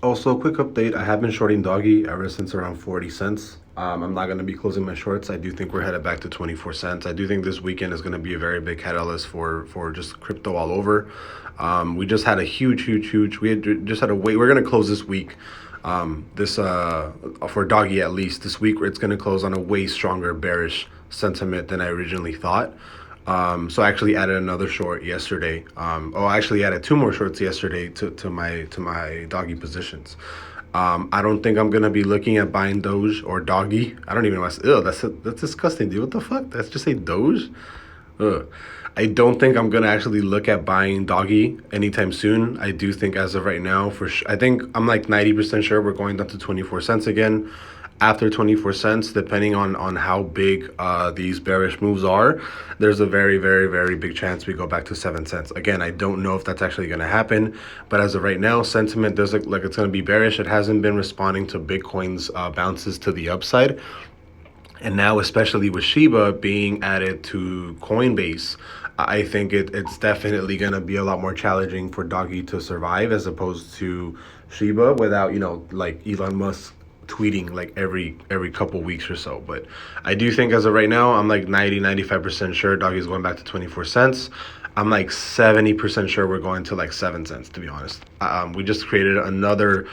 Also, quick update, I have been shorting doggy ever since around 40 cents. I'm not going to be closing my shorts. I do think we're headed back to 24 cents. I do think this weekend is going to be a very big catalyst for just crypto all over. We just had a huge, we had just had a wait. We're going to close this week. For doggy at least this week, it's going to close on a way stronger bearish sentiment than I originally thought. So I actually added another short yesterday. I actually added two more shorts yesterday to my doggy positions. I don't think I'm gonna be looking at buying Doge or doggy. I don't even know. That's disgusting, dude. What the fuck? That's just say Doge. Ugh. I don't think I'm gonna actually look at buying doggy anytime soon. I do think as of right now, I think I'm like 90% sure we're going down to 24 cents again. After 24 cents, depending on how big these bearish moves are, there's a very big chance we go back to 7 cents. Again, I don't know if that's actually going to happen, but as of right now, sentiment does look like it's going to be bearish. It hasn't been responding to Bitcoin's bounces to the upside. And now, especially with Shiba being added to Coinbase, I think it's definitely going to be a lot more challenging for doggy to survive as opposed to Shiba without, like Elon Musk tweeting like every couple weeks or so. But I do think as of right now, I'm like 95% sure doggy's going back to 24 cents. I'm like 70% sure we're going to like 7 cents, to be honest. We just created another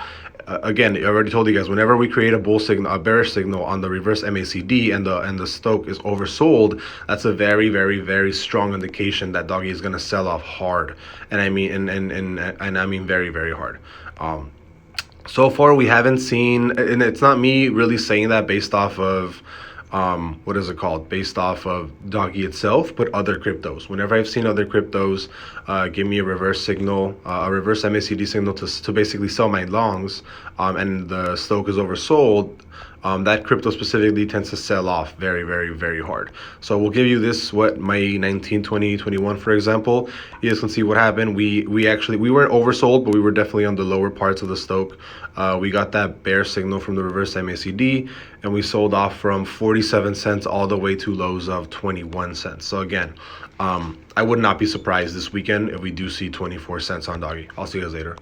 again, I already told you guys, whenever we create a bull signal, a bearish signal on the reverse MACD and the stoke is oversold, that's a very strong indication that doggy is going to sell off hard. And I mean and I mean very hard. So far, we haven't seen, and it's not me really saying that based off of, what is it called? Based off of doggy itself, but other cryptos. Whenever I've seen other cryptos give me a reverse signal, a reverse MACD signal to basically sell my longs, and the stoke is oversold, that crypto specifically tends to sell off very hard. So we'll give you this, May 19, 2021, for example. You guys can see what happened. We weren't oversold, but we were definitely on the lower parts of the stoke. We got that bear signal from the reverse MACD, and we sold off from 47 cents all the way to lows of 21 cents. So again, I would not be surprised this weekend if we do see 24 cents on doggy. I'll see you guys later.